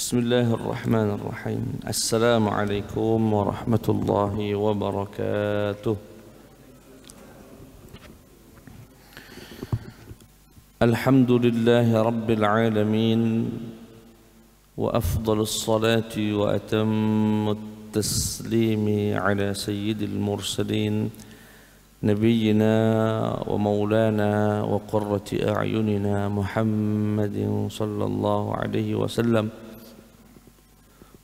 Bismillahirrahmanirrahim. Assalamualaikum warahmatullahi wabarakatuh. Alhamdulillahi rabbil alamin. Wa afdalus salati wa atammut taslimi ala sayyidil mursalin نبينا ومولانا وقرة أعيننا محمد صلى الله عليه وسلم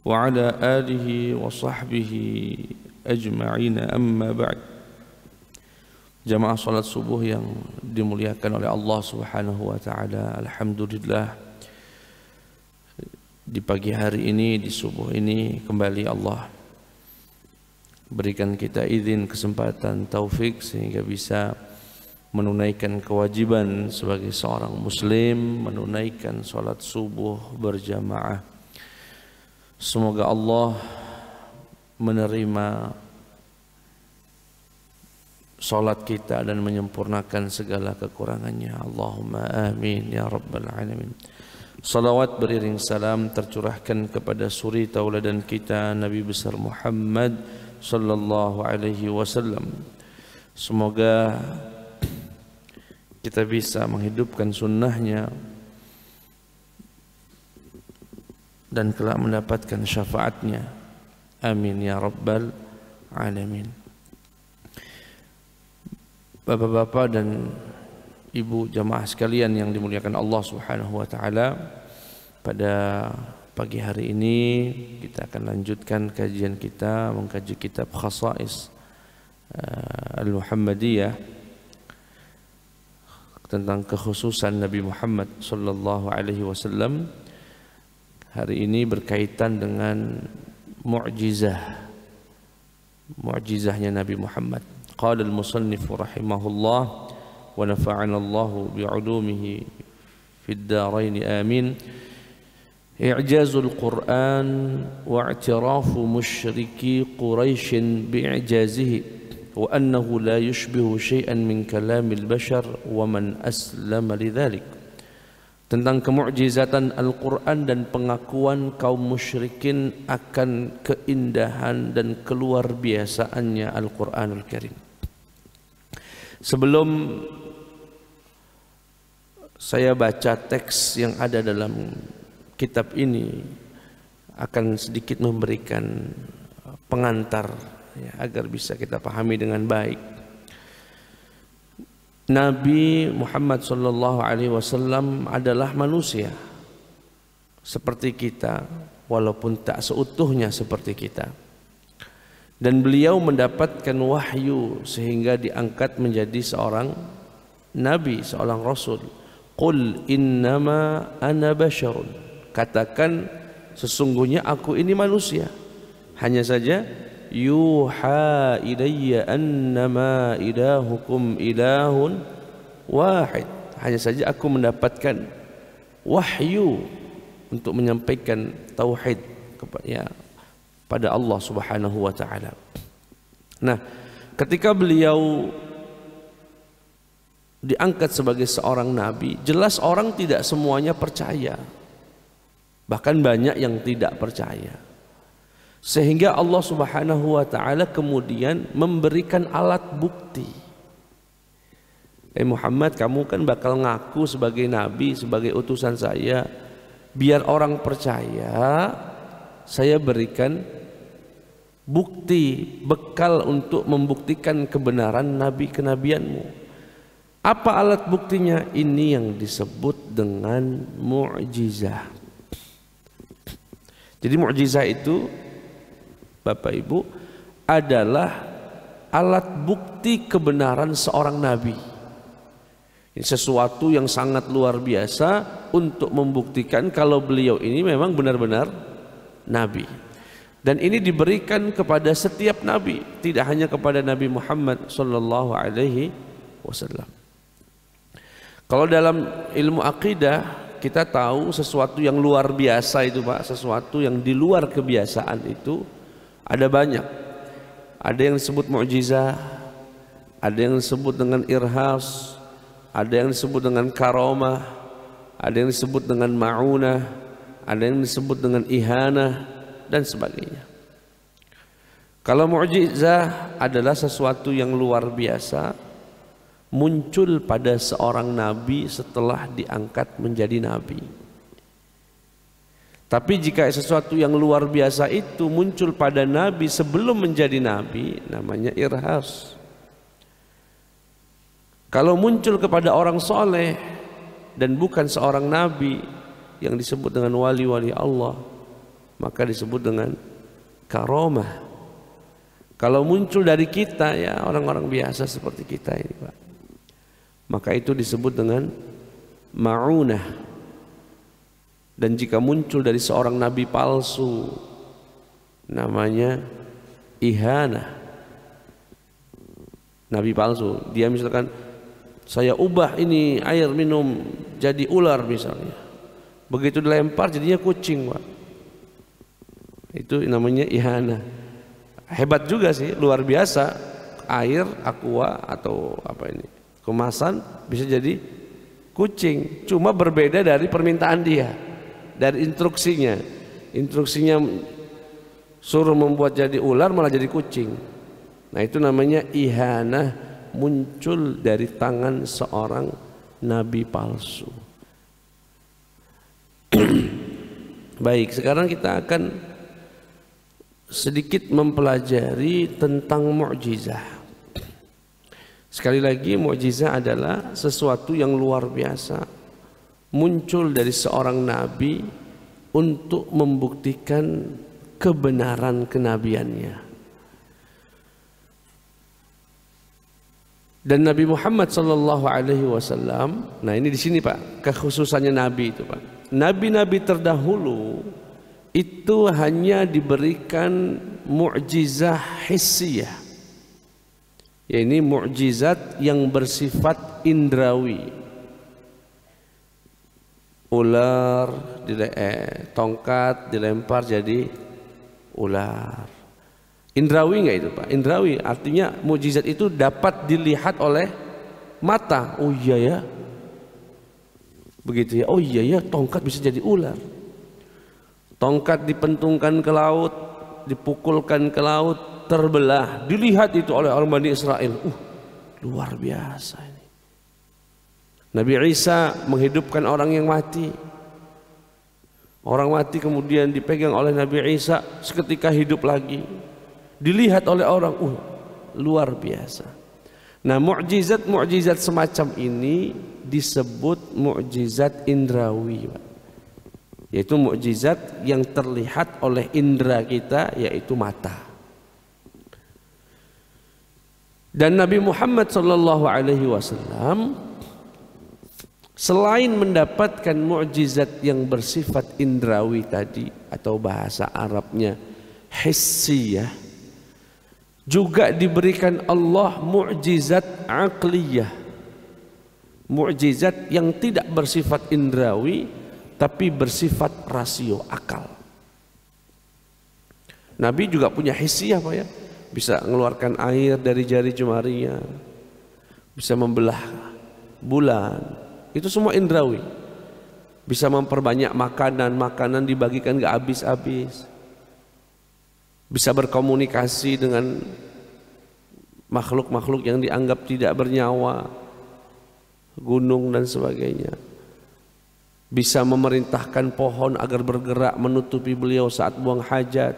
وعلى آله وصحبه أجمعين أما بعد. Jamaah salat subuh yang dimuliakan oleh Allah Subhanahu wa taala, alhamdulillah di pagi hari ini, di subuh ini kembali Allah berikan kita izin, kesempatan, taufik sehingga bisa menunaikan kewajiban sebagai seorang muslim, menunaikan salat subuh berjamaah. Semoga Allah menerima salat kita dan menyempurnakan segala kekurangannya. Allahumma amin ya rabbal alamin. Salawat beriring salam tercurahkan kepada suri tauladan kita Nabi besar Muhammad sallallahu alaihi wasallam. Semoga kita bisa menghidupkan sunnahnya dan kelak mendapatkan syafaatnya. Amin ya rabbal alamin. Bapak-bapak dan ibu jamaah sekalian yang dimuliakan Allah Subhanahu wa taala, pada pagi hari ini kita akan lanjutkan kajian kita mengkaji kitab Khasa'is Al-Muhammadiyah tentang kekhususan Nabi Muhammad sallallahu alaihi wasallam. Hari ini berkaitan dengan mu'jizahnya Nabi Muhammad. Qala al-musannif rahimahullah wa nafa'ana Allahu bi'ulumihi fid dharain amin. إعجاز القرآن واعتراف مشركي قريش بإعجازه وأنه لا يشبه شيئا من كلام البشر ومن أسلم لذلك. Tentang kemu'jizatan Al-Quran dan pengakuan kaum musyrikin akan keindahan dan keluar biasaannya Al-Quranul Karim. Sebelum saya baca teks yang ada dalam kitab ini, akan sedikit memberikan pengantar ya, agar bisa kita pahami dengan baik. Nabi Muhammad sallallahu alaihi wasallam adalah manusia seperti kita, walaupun tak seutuhnya seperti kita. Dan beliau mendapatkan wahyu sehingga diangkat menjadi seorang nabi, seorang rasul. Qul innama ana basyarun. Katakan sesungguhnya aku ini manusia. Hanya saja yuha ilayya annama ilahukum ilahun wahid. Hanya saja aku mendapatkan wahyu untuk menyampaikan tauhid pada Allah Subhanahu wa taala. Nah, ketika beliau diangkat sebagai seorang nabi, jelas orang tidak semuanya percaya. Bahkan banyak yang tidak percaya. Sehingga Allah Subhanahu wa taala kemudian memberikan alat bukti. Muhammad, kamu kan bakal ngaku sebagai nabi, sebagai utusan saya. Biar orang percaya, saya berikan bukti, bekal untuk membuktikan kebenaran nabi kenabianmu. Apa alat buktinya? Ini yang disebut dengan mu'jizah. Jadi mukjizat itu, Bapak Ibu, adalah alat bukti kebenaran seorang nabi. Ini sesuatu yang sangat luar biasa untuk membuktikan kalau beliau ini memang benar-benar nabi. Dan ini diberikan kepada setiap nabi, tidak hanya kepada Nabi Muhammad sallallahu alaihi wasallam. Kalau dalam ilmu akidah kita tahu sesuatu yang luar biasa itu, Pak, sesuatu yang di luar kebiasaan itu ada banyak. Ada yang disebut mukjizah, ada yang disebut dengan irhas, ada yang disebut dengan karamah, ada yang disebut dengan ma'unah, ada yang disebut dengan ihanah dan sebagainya. Kalau mukjizah adalah sesuatu yang luar biasa muncul pada seorang nabi setelah diangkat menjadi nabi. Tapi jika sesuatu yang luar biasa itu muncul pada nabi sebelum menjadi nabi, namanya irhas. Kalau muncul kepada orang soleh dan bukan seorang nabi yang disebut dengan wali-wali Allah, maka disebut dengan karamah. Kalau muncul dari kita, ya orang-orang biasa seperti kita ini, Pak, maka itu disebut dengan ma'unah. Dan jika muncul dari seorang nabi palsu, namanya ihanah. Nabi palsu, dia misalkan, saya ubah ini air minum jadi ular misalnya, begitu dilempar jadinya kucing, Pak. Itu namanya ihanah. Hebat juga sih, luar biasa. Air, aqua atau apa ini, kemasan bisa jadi kucing. Cuma berbeda dari permintaan dia, dari instruksinya. Instruksinya suruh membuat jadi ular malah jadi kucing. Nah itu namanya ihanah, muncul dari tangan seorang nabi palsu. Baik, sekarang kita akan sedikit mempelajari tentang mukjizah. Sekali lagi, mukjizah adalah sesuatu yang luar biasa muncul dari seorang nabi untuk membuktikan kebenaran kenabiannya. Dan Nabi Muhammad sallallahu alaihi wasallam, nah ini di sini Pak, kekhususannya nabi itu Pak. Nabi-nabi terdahulu itu hanya diberikan mukjizah hissiyah. Ya, ini mukjizat yang bersifat indrawi. Ular, tongkat dilempar jadi ular. Indrawi enggak itu Pak? Indrawi artinya mukjizat itu dapat dilihat oleh mata. Oh iya ya, begitu ya. Oh iya ya, tongkat bisa jadi ular. Tongkat dipentungkan ke laut, dipukulkan ke laut, terbelah. Dilihat itu oleh orang Bani Israel. Luar biasa ini. Nabi Isa menghidupkan orang yang mati. Orang mati kemudian dipegang oleh Nabi Isa, seketika hidup lagi. Dilihat oleh orang, luar biasa. Nah, mukjizat semacam ini disebut mukjizat indrawi, Pak. Yaitu mukjizat yang terlihat oleh indera kita, yaitu mata. Dan Nabi Muhammad sallallahu alaihi wasallam selain mendapatkan mukjizat yang bersifat indrawi tadi, atau bahasa Arabnya hissiyah, juga diberikan Allah mukjizat aqliyah, mukjizat yang tidak bersifat indrawi tapi bersifat rasio, akal. Nabi juga punya hissiyah Pak ya, bisa mengeluarkan air dari jari jemarinya, bisa membelah bulan, itu semua indrawi. Bisa memperbanyak makanan dibagikan gak habis-habis. Bisa berkomunikasi dengan makhluk-makhluk yang dianggap tidak bernyawa, gunung dan sebagainya. Bisa memerintahkan pohon agar bergerak menutupi beliau saat buang hajat.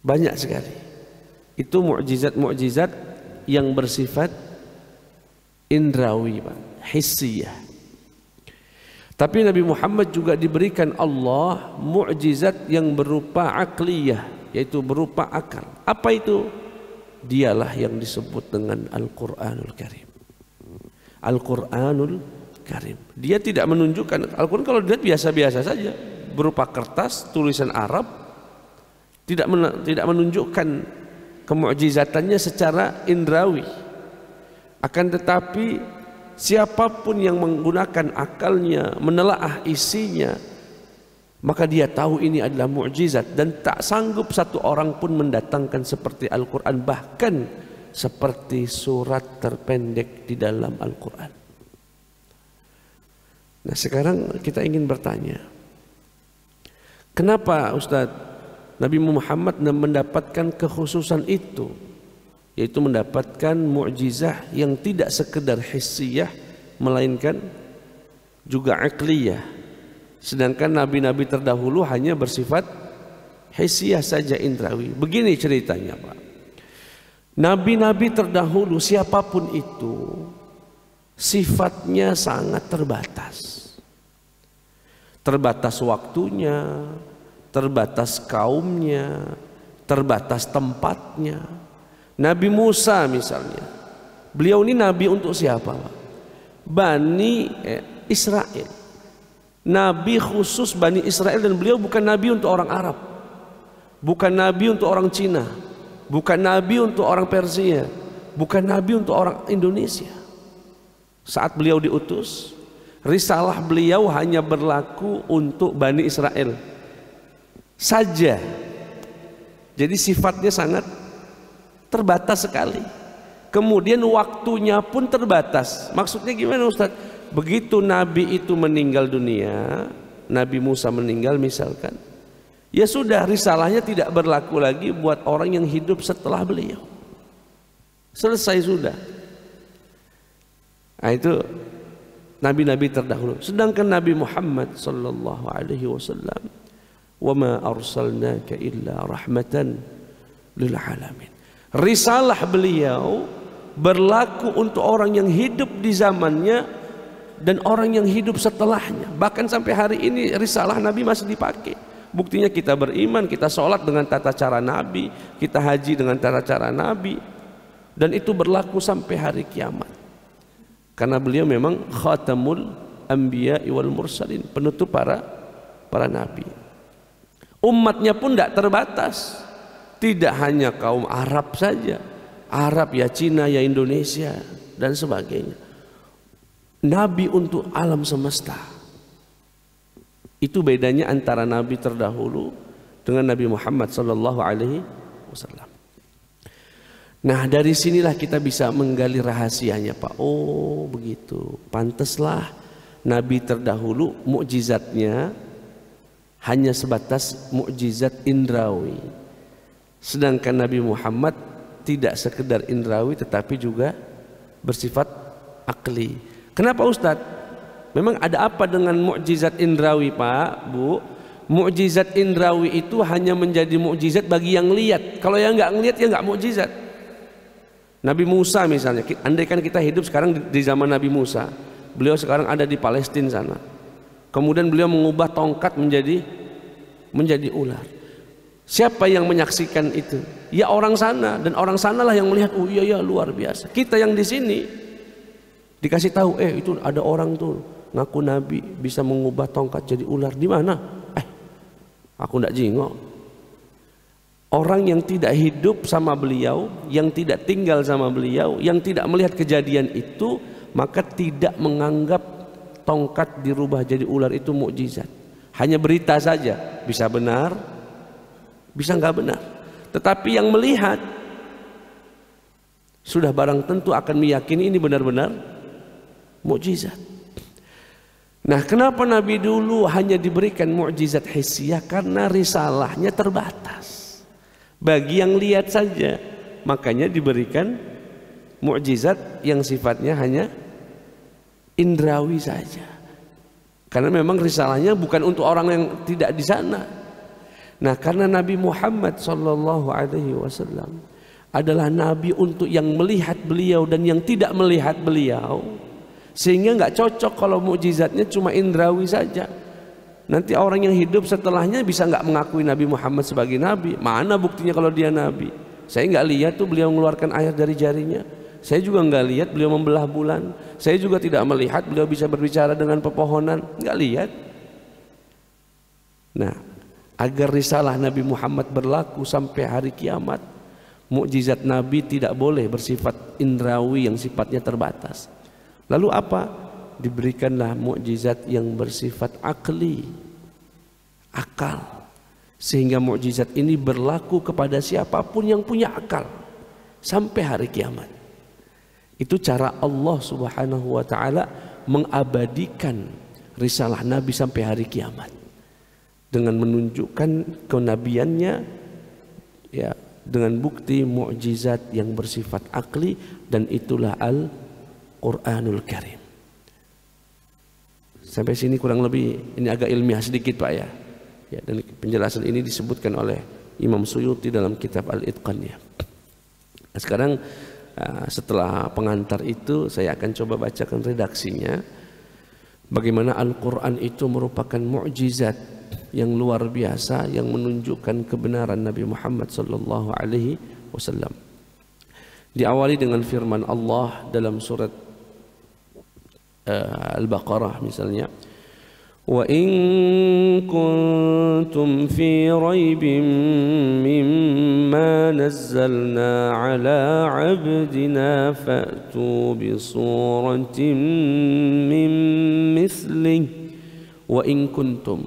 Banyak sekali. Itu mukjizat-mukjizat yang bersifat indrawi, Pak, hissiyah. Tapi Nabi Muhammad juga diberikan Allah mukjizat yang berupa akliyah, yaitu berupa akal. Apa itu? Dialah yang disebut dengan Al-Quranul Karim. Al-Quranul Karim. Dia tidak menunjukkan, Al-Quran kalau dilihat biasa-biasa saja, berupa kertas tulisan Arab, tidak menunjukkan kemukjizatannya secara indrawi. Akan tetapi siapapun yang menggunakan akalnya, menelaah isinya, maka dia tahu ini adalah mukjizat, dan tak sanggup satu orang pun mendatangkan seperti Al-Quran, bahkan seperti surat terpendek di dalam Al-Quran. Nah sekarang kita ingin bertanya, Kenapa Ustadz Nabi Muhammad mendapatkan kekhususan itu, yaitu mendapatkan mukjizah yang tidak sekedar hissiyah melainkan juga aqliyah, sedangkan nabi-nabi terdahulu hanya bersifat hissiyah saja, indrawi. Begini ceritanya Pak, nabi-nabi terdahulu siapapun itu sifatnya sangat terbatas. Terbatas waktunya, terbatas kaumnya, terbatas tempatnya. Nabi Musa misalnya, beliau ini nabi untuk siapa Pak? Bani Israel. Nabi khusus Bani Israel, dan beliau bukan nabi untuk orang Arab, bukan nabi untuk orang Cina, bukan nabi untuk orang Persia, bukan nabi untuk orang Indonesia. Saat beliau diutus, risalah beliau hanya berlaku untuk Bani Israel saja. Jadi sifatnya sangat terbatas sekali. Kemudian waktunya pun terbatas. Maksudnya gimana Ustaz? Begitu Nabi itu meninggal dunia, Nabi Musa meninggal misalkan, ya sudah, risalahnya tidak berlaku lagi buat orang yang hidup setelah beliau. Selesai sudah. Nah, itu nabi-nabi terdahulu. Sedangkan Nabi Muhammad sallallahu alaihi wasallam, wa ma arsalnaka illa rahmatan lil alamin. Risalah beliau berlaku untuk orang yang hidup di zamannya dan orang yang hidup setelahnya. Bahkan sampai hari ini risalah Nabi masih dipakai. Buktinya kita beriman, kita sholat dengan tata cara Nabi, kita haji dengan tata cara Nabi, dan itu berlaku sampai hari kiamat. Karena beliau memang khatamul anbiya wal mursalin, penutup para nabi. Umatnya pun tidak terbatas, tidak hanya kaum Arab saja, Arab ya Cina ya Indonesia dan sebagainya. Nabi untuk alam semesta. Itu bedanya antara nabi terdahulu dengan Nabi Muhammad sallallahu alaihi wasallam. Nah, dari sinilah kita bisa menggali rahasianya Pak. Oh begitu, pantaslah nabi terdahulu mukjizatnya hanya sebatas mukjizat indrawi, sedangkan Nabi Muhammad tidak sekedar indrawi tetapi juga bersifat akli. Kenapa Ustadz? Memang ada apa dengan mukjizat indrawi Pak, Bu? Mukjizat indrawi itu hanya menjadi mukjizat bagi yang lihat. Kalau yang nggak ngelihat ya nggak mukjizat. Nabi Musa misalnya, andaikan kita hidup sekarang di zaman Nabi Musa, beliau sekarang ada di Palestina sana, kemudian beliau mengubah tongkat menjadi ular. Siapa yang menyaksikan itu? Ya orang sana, dan orang sanalah yang melihat, oh iya ya luar biasa. Kita yang di sini dikasih tahu, itu ada orang tuh ngaku nabi bisa mengubah tongkat jadi ular. Di mana? Aku ndak jingok. Orang yang tidak hidup sama beliau, yang tidak tinggal sama beliau, yang tidak melihat kejadian itu, maka tidak menganggap tongkat dirubah jadi ular itu mukjizat. Hanya berita saja, bisa benar, bisa nggak benar. Tetapi yang melihat sudah barang tentu akan meyakini ini benar-benar mukjizat. Nah, kenapa Nabi dulu hanya diberikan mukjizat hissiyah? Karena risalahnya terbatas. Bagi yang lihat saja, makanya diberikan mukjizat yang sifatnya hanya indrawi saja. Karena memang risalahnya bukan untuk orang yang tidak di sana. Nah, karena Nabi Muhammad sallallahu alaihi wasallam adalah nabi untuk yang melihat beliau dan yang tidak melihat beliau, sehingga nggak cocok kalau mukjizatnya cuma indrawi saja. Nanti orang yang hidup setelahnya bisa nggak mengakui Nabi Muhammad sebagai nabi. Mana buktinya kalau dia nabi? Saya nggak lihat tuh beliau mengeluarkan air dari jarinya. Saya juga nggak lihat beliau membelah bulan. Saya juga tidak melihat beliau bisa berbicara dengan pepohonan. Nggak lihat. Nah, agar risalah Nabi Muhammad berlaku sampai hari kiamat, mukjizat Nabi tidak boleh bersifat indrawi yang sifatnya terbatas. Lalu apa? Diberikanlah mukjizat yang bersifat akli, akal, sehingga mukjizat ini berlaku kepada siapapun yang punya akal sampai hari kiamat. Itu cara Allah Subhanahu wa taala mengabadikan risalah Nabi sampai hari kiamat. dengan menunjukkan kenabiannya, ya, dengan bukti mukjizat yang bersifat akli, dan itulah Al-Qur'anul Karim. Sampai sini kurang lebih ini agak ilmiah sedikit Pak ya. Ya, dan penjelasan ini disebutkan oleh Imam Suyuti dalam kitab Al-Itqannya. Nah, sekarang setelah pengantar itu saya akan coba bacakan redaksinya. Bagaimana Al-Quran itu merupakan mukjizat yang luar biasa yang menunjukkan kebenaran Nabi Muhammad sallallahu alaihi wasallam. Diawali dengan firman Allah dalam surat Al-Baqarah misalnya, wa in kuntum fi raibin mimma nazzalna ala 'abdina fa'tu bi suratin min mithlih wa in kuntum,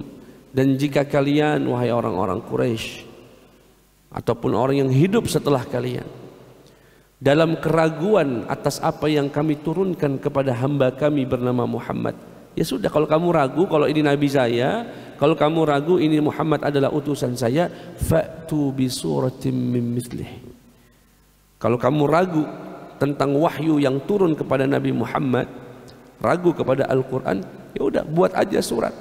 dan jika kalian wahai orang-orang Quraisy ataupun orang yang hidup setelah kalian dalam keraguan atas apa yang kami turunkan kepada hamba kami bernama Muhammad, ya sudah, kalau kamu ragu kalau ini nabi saya, kalau kamu ragu ini Muhammad adalah utusan saya, fa'tu bi suratin min mithlih. Kalau kamu ragu tentang wahyu yang turun kepada Nabi Muhammad, ragu kepada Al-Quran, ya udah buat aja surat.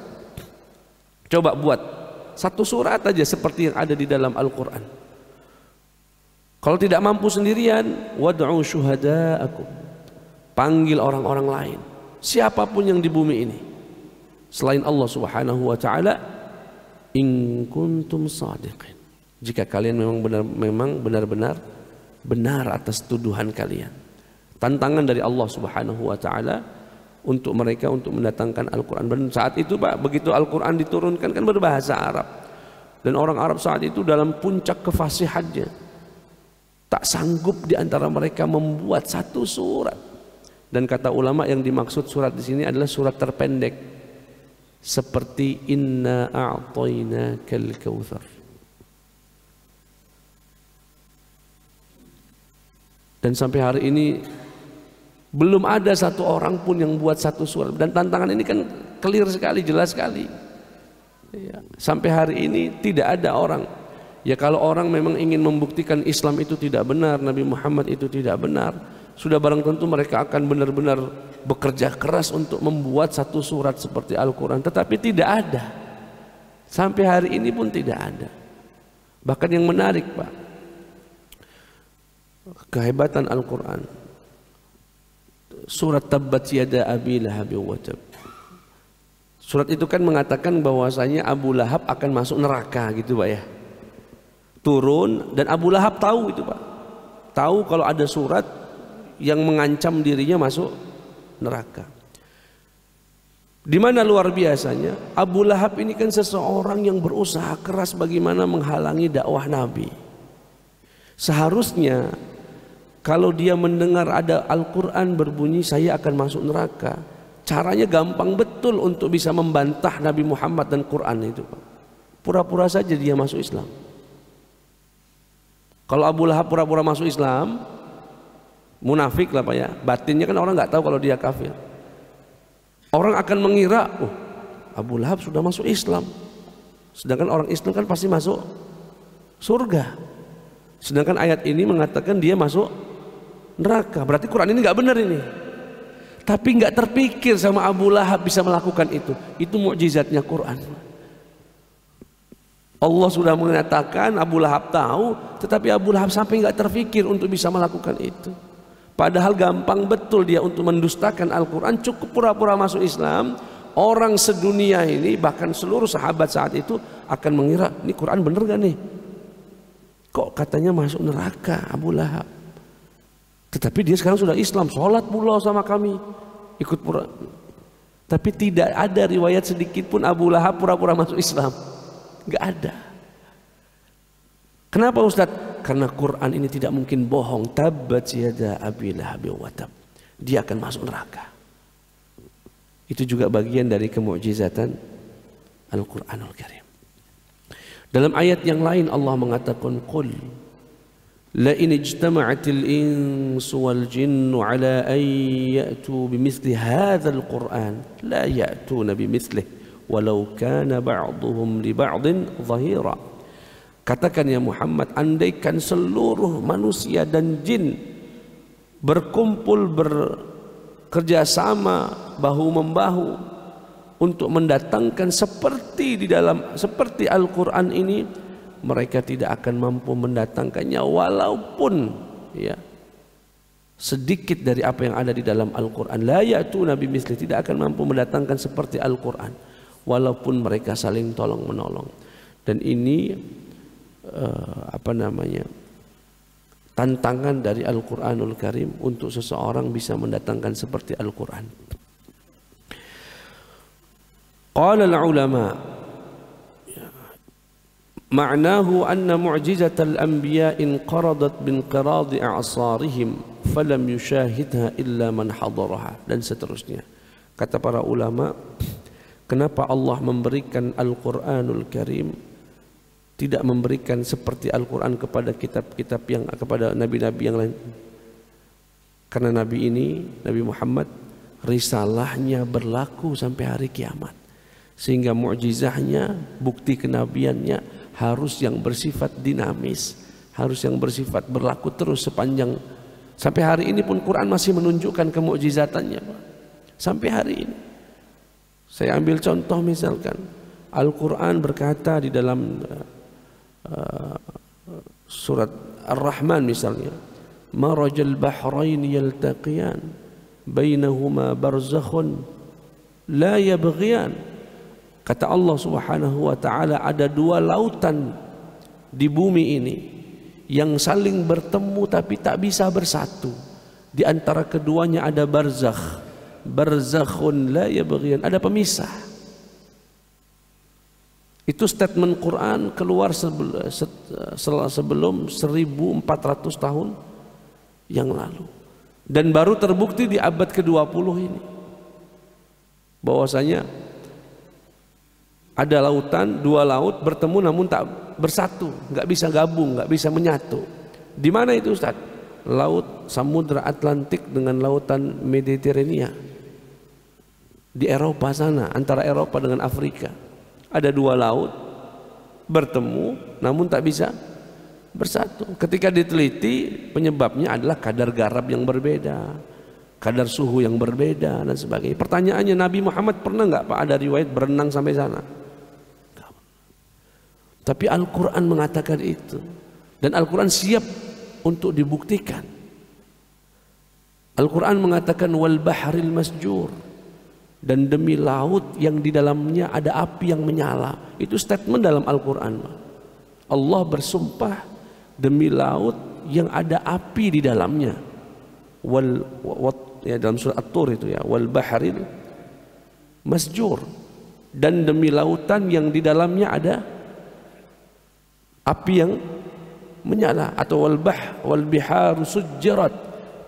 Coba buat satu surat aja seperti yang ada di dalam Al-Quran. Kalau tidak mampu sendirian, wad'u syuhada'akum, panggil orang-orang lain, siapapun yang di bumi ini selain Allah Subhanahu wa taala, in kuntum shadiqin, jika kalian memang benar-benar benar atas tuduhan kalian. Tantangan dari Allah Subhanahu wa taala untuk mereka untuk mendatangkan Al-Quran. Dan saat itu Pak, begitu Al-Quran diturunkan kan berbahasa Arab, dan orang Arab saat itu dalam puncak kefasihannya, tak sanggup di antara mereka membuat satu surat. Dan kata ulama yang dimaksud surat di sini adalah surat terpendek, seperti inna a'tainakal kautsar. Dan sampai hari ini belum ada satu orang pun yang buat satu surat. Dan tantangan ini kan clear sekali, jelas sekali. Ya, sampai hari ini tidak ada orang. Ya kalau orang memang ingin membuktikan Islam itu tidak benar, Nabi Muhammad itu tidak benar, sudah barang tentu mereka akan benar-benar bekerja keras untuk membuat satu surat seperti Al-Quran. Tetapi tidak ada. Sampai hari ini pun tidak ada. Bahkan yang menarik Pak, kehebatan Al-Quran, surat Tabbat Yada Abi Lahab wa Tab. Surat itu kan mengatakan bahwasanya Abu Lahab akan masuk neraka gitu Pak ya. Turun, dan Abu Lahab tahu itu Pak, tahu kalau ada surat yang mengancam dirinya masuk neraka. Di mana luar biasanya Abu Lahab ini kan seseorang yang berusaha keras bagaimana menghalangi dakwah Nabi. Seharusnya kalau dia mendengar ada Al-Quran berbunyi saya akan masuk neraka, caranya gampang betul untuk bisa membantah Nabi Muhammad dan Quran itu Pak. Pura-pura saja dia masuk Islam. Kalau Abu Lahab pura-pura masuk Islam, munafik lah Pak ya, batinnya kan orang nggak tahu kalau dia kafir. Orang akan mengira, oh Abu Lahab sudah masuk Islam, sedangkan orang Islam kan pasti masuk surga. Sedangkan ayat ini mengatakan dia masuk neraka, berarti Quran ini nggak benar ini. Tapi nggak terpikir sama Abu Lahab bisa melakukan itu. Itu mukjizatnya Quran. Allah sudah mengatakan, Abu Lahab tahu, tetapi Abu Lahab sampai nggak terpikir untuk bisa melakukan itu. Padahal gampang betul dia untuk mendustakan Al-Quran, cukup pura-pura masuk Islam. Orang sedunia ini, bahkan seluruh sahabat saat itu akan mengira, ini Quran bener gak nih? Kok katanya masuk neraka Abu Lahab? Tetapi dia sekarang sudah Islam, sholat pula sama kami, ikut pura. Tapi tidak ada riwayat sedikit pun Abu Lahab pura-pura masuk Islam. Nggak ada. Kenapa Ustadz? Karena Quran ini tidak mungkin bohong. Tabbat yada Abi Lahab wa tab. Dia akan masuk neraka. Itu juga bagian dari kemukjizatan Al-Quranul Karim. Dalam ayat yang lain Allah mengatakan, Qul la in ijtama'atil insu wal jinnu ala an ya'tu bimithli hadzal Qur'an la ya'tuna bimithlihi walau kana ba'dhum li ba'din dhahira. Katakan ya Muhammad, andaikan seluruh manusia dan jin berkumpul bekerja sama bahu-membahu untuk mendatangkan seperti Al-Quran ini, mereka tidak akan mampu mendatangkannya walaupun ya sedikit dari apa yang ada di dalam Al-Quran. La ya'tuna bimithli, tidak akan mampu mendatangkan seperti Al-Quran walaupun mereka saling tolong menolong. Dan ini tantangan dari Al-Quranul Karim untuk seseorang bisa mendatangkan seperti Al-Quran. Qala al-ulama ma'nahu anna mu'jizatal anbiya inqaradat binqiradi a'sarihim falam yushahidha illa man hadaraha, dan seterusnya. Kata para ulama, kenapa Allah memberikan Al-Quranul Karim, tidak memberikan seperti Al-Quran kepada kitab-kitab yang kepada nabi-nabi yang lain? Karena nabi ini, Nabi Muhammad, risalahnya berlaku sampai hari kiamat, sehingga mu'jizahnya, bukti kenabiannya harus yang bersifat dinamis, harus yang bersifat berlaku terus sepanjang sampai hari ini pun. Quran masih menunjukkan kemu'jizatannya sampai hari ini. Saya ambil contoh, misalkan Al-Quran berkata di dalam surat Ar-Rahman misalnya, marajal bahrain yaltaqiyan bainahuma barzakhun la yabghiyan. Kata Allah Subhanahu wa ta'ala, ada dua lautan di bumi ini yang saling bertemu tapi tak bisa bersatu. Di antara keduanya ada barzakh, barzakhun la yabghiyan, ada pemisah. Itu statement Quran keluar sebelum 1400 tahun yang lalu, dan baru terbukti di abad ke-20 ini bahwasanya ada lautan, dua laut bertemu namun tak bersatu, nggak bisa gabung, nggak bisa menyatu. Di mana itu Ustaz? Laut Samudra Atlantik dengan lautan Mediterania di Eropa sana, antara Eropa dengan Afrika. Ada dua laut bertemu namun tak bisa bersatu. Ketika diteliti, penyebabnya adalah kadar garam yang berbeda, kadar suhu yang berbeda dan sebagainya. Pertanyaannya, Nabi Muhammad pernah nggak Pak ada riwayat berenang sampai sana? Tapi Al-Quran mengatakan itu, dan Al-Quran siap untuk dibuktikan. Al-Quran mengatakan wal bahril masjur, dan demi laut yang di dalamnya ada api yang menyala. Itu statement dalam Al-Quran. Allah bersumpah demi laut yang ada api di dalamnya. Ya, dalam surat At-Tur itu ya, wal bahril masjur, dan demi lautan yang di dalamnya ada api yang menyala, atau wal biharu sujjarat,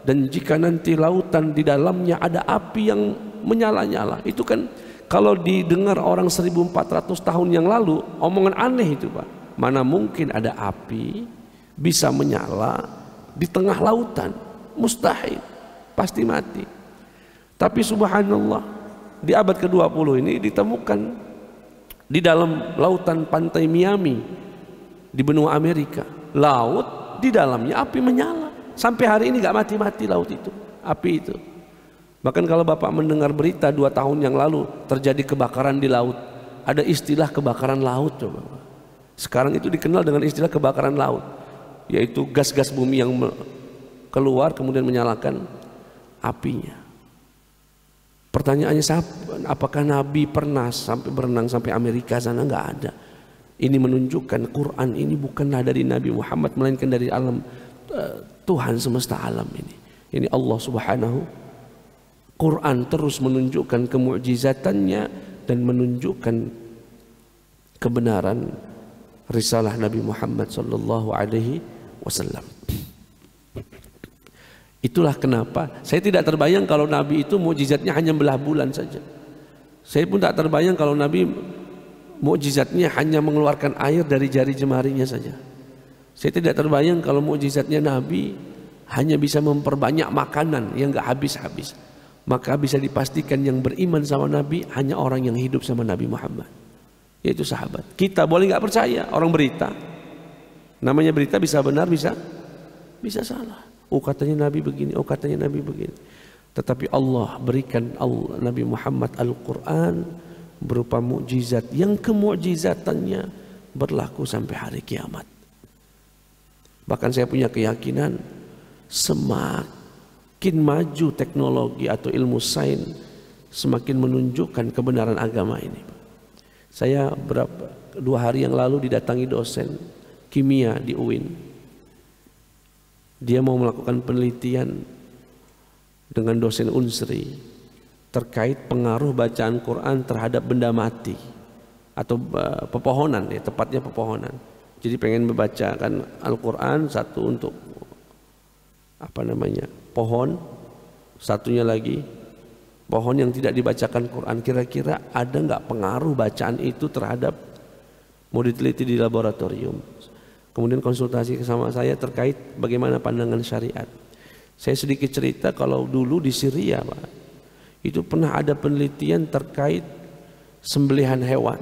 dan jika nanti lautan di dalamnya ada api yang menyala-nyala. Itu kan kalau didengar orang 1400 tahun yang lalu, omongan aneh itu Pak. Mana mungkin ada api bisa menyala di tengah lautan? Mustahil, pasti mati. Tapi subhanallah, di abad ke-20 ini ditemukan di dalam lautan pantai Miami di benua Amerika, laut di dalamnya api menyala. Sampai hari ini gak mati-mati laut itu, api itu. Bahkan kalau Bapak mendengar berita 2 tahun yang lalu terjadi kebakaran di laut, ada istilah kebakaran laut coba. Sekarang itu dikenal dengan istilah kebakaran laut, yaitu gas-gas bumi yang keluar kemudian menyalakan apinya. Pertanyaannya, apakah Nabi pernah sampai berenang sampai Amerika sana? Nggak ada. Ini menunjukkan Quran ini bukanlah dari Nabi Muhammad, melainkan dari alam Tuhan semesta alam ini. Ini Allah Subhanahu. Quran terus menunjukkan kemu'jizatannya dan menunjukkan kebenaran risalah Nabi Muhammad sallallahu alaihi wasallam. Itulah kenapa saya tidak terbayang kalau Nabi itu mukjizatnya hanya belah bulan saja. Saya pun tak terbayang kalau Nabi mukjizatnya hanya mengeluarkan air dari jari jemarinya saja. Saya tidak terbayang kalau mukjizatnya Nabi hanya bisa memperbanyak makanan yang enggak habis-habis. maka bisa dipastikan yang beriman sama Nabi hanya orang yang hidup sama Nabi Muhammad, yaitu sahabat. Kita boleh nggak percaya orang berita, namanya berita bisa benar bisa salah. Oh katanya Nabi begini, oh katanya Nabi begini. Tetapi Allah berikan Nabi Muhammad Al-Quran berupa mukjizat yang kemu'jizatannya berlaku sampai hari kiamat. Bahkan saya punya keyakinan semakin maju teknologi atau ilmu sains semakin menunjukkan kebenaran agama ini. Saya 2 hari yang lalu didatangi dosen kimia di UIN. Dia mau melakukan penelitian dengan dosen Unsri terkait pengaruh bacaan Quran terhadap benda mati atau pepohonan, ya tepatnya pepohonan. Jadi pengen membacakan Al-Quran, satu untuk pohon, satunya lagi pohon yang tidak dibacakan Quran. Kira-kira ada nggak pengaruh bacaan itu terhadap, mau diteliti di laboratorium. Kemudian konsultasi sama saya terkait bagaimana pandangan syariat. Saya sedikit cerita kalau dulu di Syria, Pak, itu pernah ada penelitian terkait sembelihan hewan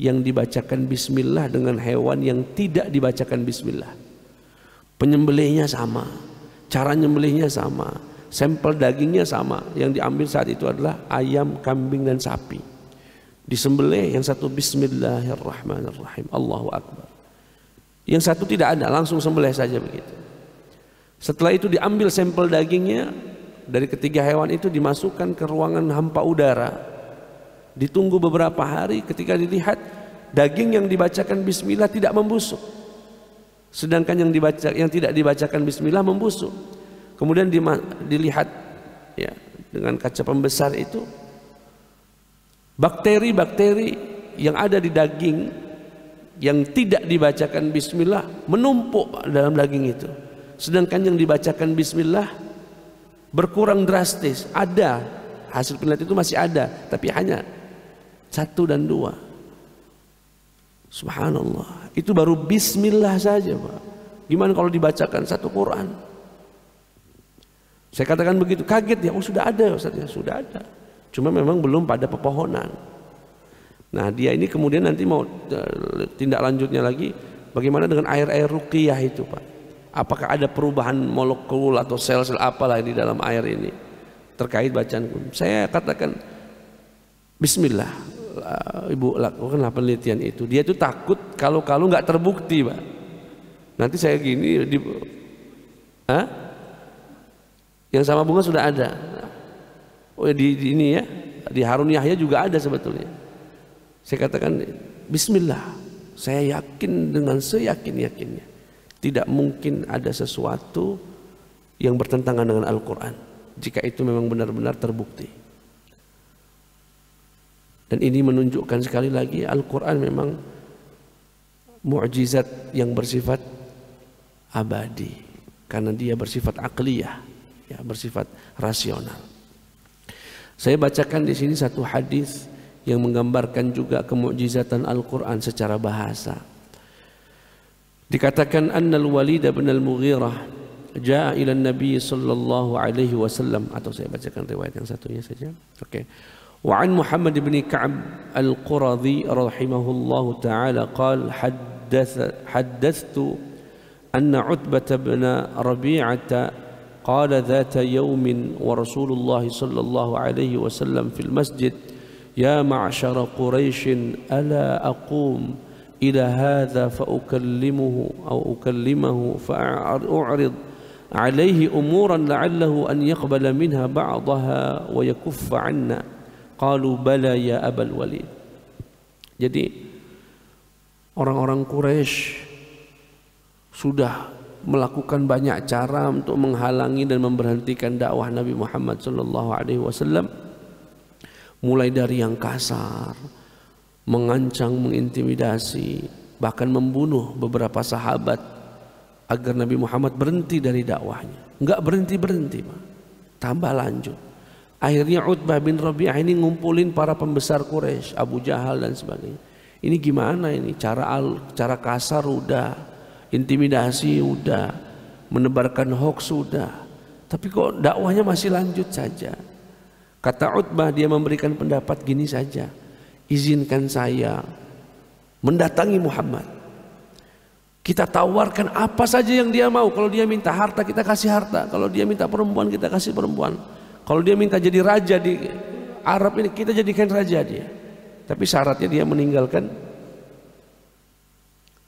yang dibacakan bismillah dengan hewan yang tidak dibacakan bismillah. Penyembelihnya sama, cara nyembelihnya sama, sampel dagingnya sama. Yang diambil saat itu adalah ayam, kambing dan sapi. Disembelih, yang satu bismillahirrahmanirrahim, Allahu Akbar. Yang satu tidak ada, langsung sembelih saja begitu. Setelah itu diambil sampel dagingnya dari ketiga hewan itu, dimasukkan ke ruangan hampa udara. Ditunggu beberapa hari, ketika dilihat daging yang dibacakan bismillah tidak membusuk, sedangkan yang tidak dibacakan bismillah membusuk. Kemudian dilihat ya dengan kaca pembesar itu, bakteri-bakteri yang ada di daging yang tidak dibacakan bismillah menumpuk dalam daging itu, sedangkan yang dibacakan bismillah berkurang drastis. Ada hasil penelitian itu, masih ada, tapi hanya 1 dan 2. Subhanallah, itu baru bismillah saja, Pak. Gimana kalau dibacakan satu Quran? Saya katakan begitu, kaget ya. Oh sudah ada Ustaz, ya sudah ada, cuma memang belum pada pepohonan. Nah dia ini kemudian nanti mau tindak lanjutnya lagi, bagaimana dengan air ruqyah itu, Pak? Apakah ada perubahan molekul atau sel-sel apalah di dalam air ini terkait bacaan? Saya katakan bismillah. Ibu lakukanlah penelitian itu. Dia itu takut kalau nggak terbukti, Pak. Nanti saya gini yang sama bunga sudah ada. Oh di ini ya, di Harun Yahya juga ada sebetulnya. Saya katakan bismillah. Saya yakin dengan seyakin-yakinnya tidak mungkin ada sesuatu yang bertentangan dengan Al-Quran jika itu memang benar-benar terbukti. Dan ini menunjukkan sekali lagi Al-Quran memang mu'jizat yang bersifat abadi, karena dia bersifat akliyah, ya, bersifat rasional. Saya bacakan di sini satu hadis yang menggambarkan juga kemu'jizatan Al-Quran secara bahasa. Dikatakan annal Walid bin al-Mughirah jaa ila Nabi sallallahu alaihi wasallam, atau saya bacakan riwayat yang satunya saja. Oke. وعن محمد بن كعب القرظي رحمه الله تعالى قال حدثت أن عتبة بن ربيعة قال ذات يوم ورسول الله صلى الله عليه وسلم في المسجد يا معشر قريش ألا أقوم إلى هذا فأكلمه فأعرض عليه أمورا لعله أن يقبل منها بعضها ويكف عنا. Qalu bala ya Abal Walid. Jadi orang-orang Quraisy sudah melakukan banyak cara untuk menghalangi dan memberhentikan dakwah Nabi Muhammad sallallahu alaihi wasallam, mulai dari yang kasar, mengancam, mengintimidasi, bahkan membunuh beberapa sahabat agar Nabi Muhammad berhenti dari dakwahnya. Enggak berhenti-berhenti, Pak. Tambah lanjut. Akhirnya Utbah bin Rabi'ah ini ngumpulin para pembesar Quraisy, Abu Jahal dan sebagainya. Ini gimana ini? Cara kasar udah, intimidasi udah, menebarkan hoax sudah. Tapi kok dakwahnya masih lanjut saja. Kata Utbah, dia memberikan pendapat gini saja, izinkan saya mendatangi Muhammad. Kita tawarkan apa saja yang dia mau. Kalau dia minta harta, kita kasih harta. Kalau dia minta perempuan, kita kasih perempuan. Kalau dia minta jadi raja di Arab ini, kita jadikan raja dia. Tapi syaratnya dia meninggalkan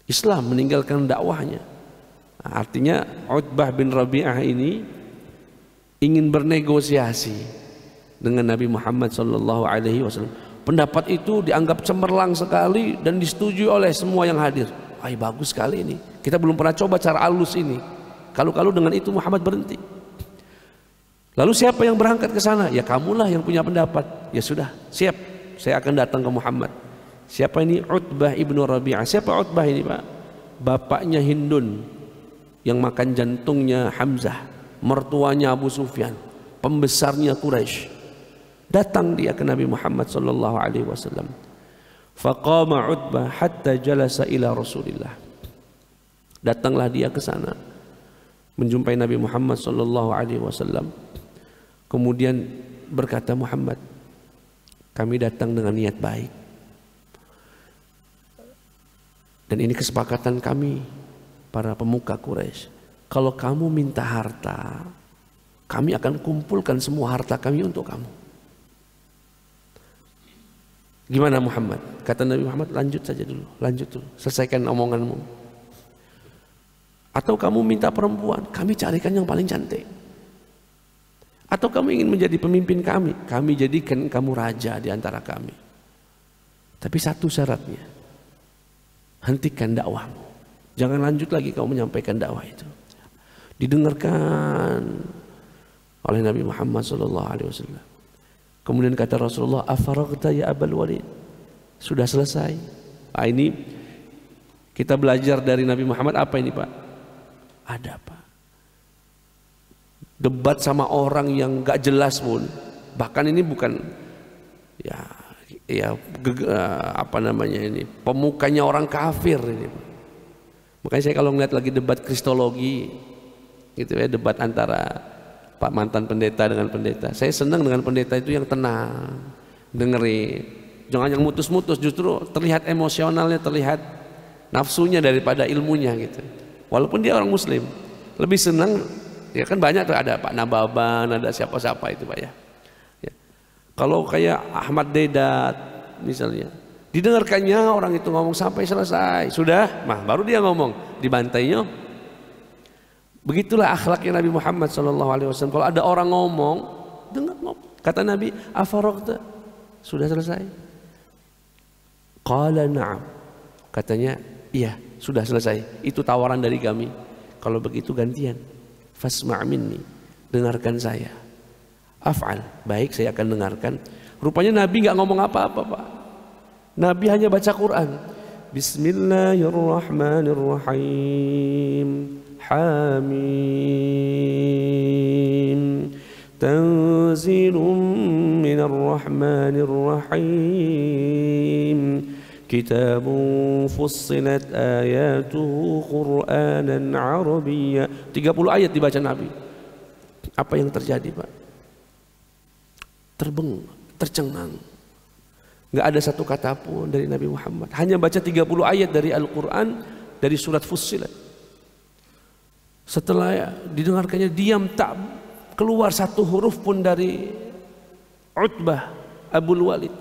Islam, meninggalkan dakwahnya. Nah, artinya Utbah bin Rabi'ah ini ingin bernegosiasi dengan Nabi Muhammad SAW. Pendapat itu dianggap cemerlang sekali dan disetujui oleh semua yang hadir. Wah, bagus sekali ini. Kita belum pernah coba cara halus ini. Kalau dengan itu Muhammad berhenti. Lalu siapa yang berangkat ke sana? Ya kamulah yang punya pendapat. Ya sudah, siap. Saya akan datang ke Muhammad. Siapa ini? Utbah ibnu Rabi'ah. Siapa Utbah ini, Pak? Bapaknya Hindun yang makan jantungnya Hamzah, mertuanya Abu Sufyan, pembesarnya Quraisy. Datang dia ke Nabi Muhammad sallallahu alaihi wasallam. Faqama Utbah hatta jalasa ila Rasulillah. Datanglah dia ke sana menjumpai Nabi Muhammad sallallahu alaihi wasallam. Kemudian berkata, Muhammad, kami datang dengan niat baik. Dan ini kesepakatan kami para pemuka Quraisy. Kalau kamu minta harta, kami akan kumpulkan semua harta kami untuk kamu. Gimana Muhammad? Kata Nabi Muhammad, lanjut saja dulu, lanjut dulu, selesaikan omonganmu. Atau kamu minta perempuan, kami carikan yang paling cantik. Atau kamu ingin menjadi pemimpin kami jadikan kamu raja di antara kami. Tapi satu syaratnya, hentikan dakwahmu. Jangan lanjut lagi kamu menyampaikan dakwah itu. Didengarkan oleh Nabi Muhammad SAW. Kemudian kata Rasulullah, afaragta ya Abul Walid? Sudah selesai. Nah, ini kita belajar dari Nabi Muhammad apa ini, Pak? Ada, Pak. Debat sama orang yang gak jelas pun. Bahkan ini bukan apa namanya ini, pemukanya orang kafir ini. Makanya saya kalau ngeliat lagi debat kristologi gitu ya, debat antara Pak mantan pendeta dengan pendeta, saya senang dengan pendeta itu yang tenang, dengerin, jangan yang mutus-mutus, justru terlihat emosionalnya, terlihat nafsunya daripada ilmunya gitu. Walaupun dia orang muslim, lebih senang ya kan. Banyak tuh, ada Pak Nababan, ada siapa-siapa itu, Pak ya. Kalau kayak Ahmad Dedat misalnya, didengarkannya orang itu ngomong sampai selesai, sudah, baru dia ngomong, dibantainya. Begitulah akhlaknya Nabi Muhammad SAW. Kalau ada orang ngomong, dengar ngomong. Kata Nabi, afaragta? Sudah selesai? Qala na'am. Katanya, iya, sudah selesai. Itu tawaran dari kami. Kalau begitu gantian. Fasma' minni. Dengarkan saya. Af'al, baik, saya akan dengarkan. Rupanya Nabi nggak ngomong apa-apa, Pak. Nabi hanya baca Quran. Bismillahirrahmanirrahim. Hamim. Tanzilun minar rahmanir rahim. Kitabun fussilat ayatuhu Qur'anan Arabiyya. 30 ayat dibaca Nabi. Apa yang terjadi, Pak? Tercengang. Gak ada satu kata pun dari Nabi Muhammad. Hanya baca 30 ayat dari Al-Quran, dari surat Fussilat. Setelah didengarkannya, diam, tak keluar satu huruf pun dari Utbah Abul Walid.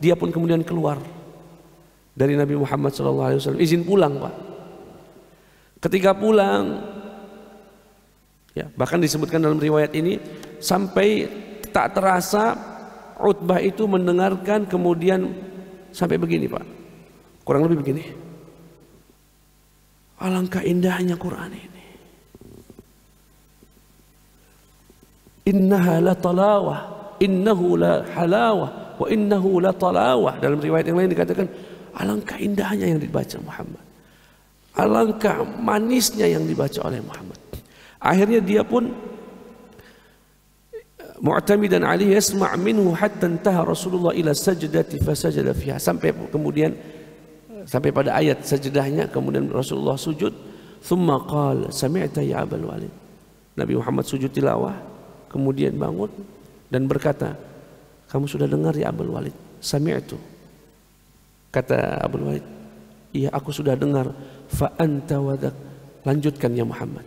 Dia pun kemudian keluar dari Nabi Muhammad SAW. Izin pulang, Pak. Ketika pulang, ya, bahkan disebutkan dalam riwayat ini, sampai tak terasa Utbah itu mendengarkan, kemudian sampai begini, Pak, kurang lebih begini. Alangkah indahnya Quran ini. Innaha la talawah, innahu la halawah, wa innahu la talawah. Dalam riwayat yang lain dikatakan, alangkah indahnya yang dibaca Muhammad, alangkah manisnya yang dibaca oleh Muhammad. Akhirnya dia pun mu'tamidan alaihi yasma' minhu hatta intaha Rasulullah ila sajdati fasajada fiha. Sampai kemudian sampai pada ayat sajdahnya, kemudian Rasulullah sujud. Thumma qala sami'ta ya Abul Walid. Nabi Muhammad sujud tilawah. kemudian bangun dan berkata, kamu sudah dengar ya Abul Walid? Sami'tu. Kata Abul Walid, iya aku sudah dengar. Fa anta wadak. Lanjutkan ya Muhammad.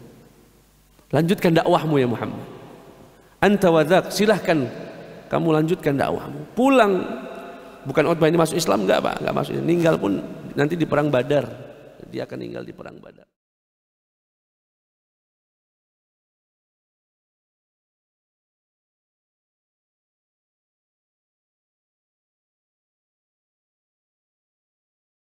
Lanjutkan dakwahmu ya Muhammad. Anta wadak, silahkan kamu lanjutkan dakwahmu. Pulang. Bukan Utbah ini masuk Islam, enggak Pak, enggak masuk. Ninggal pun nanti di perang Badar. Dia akan meninggal di perang Badar.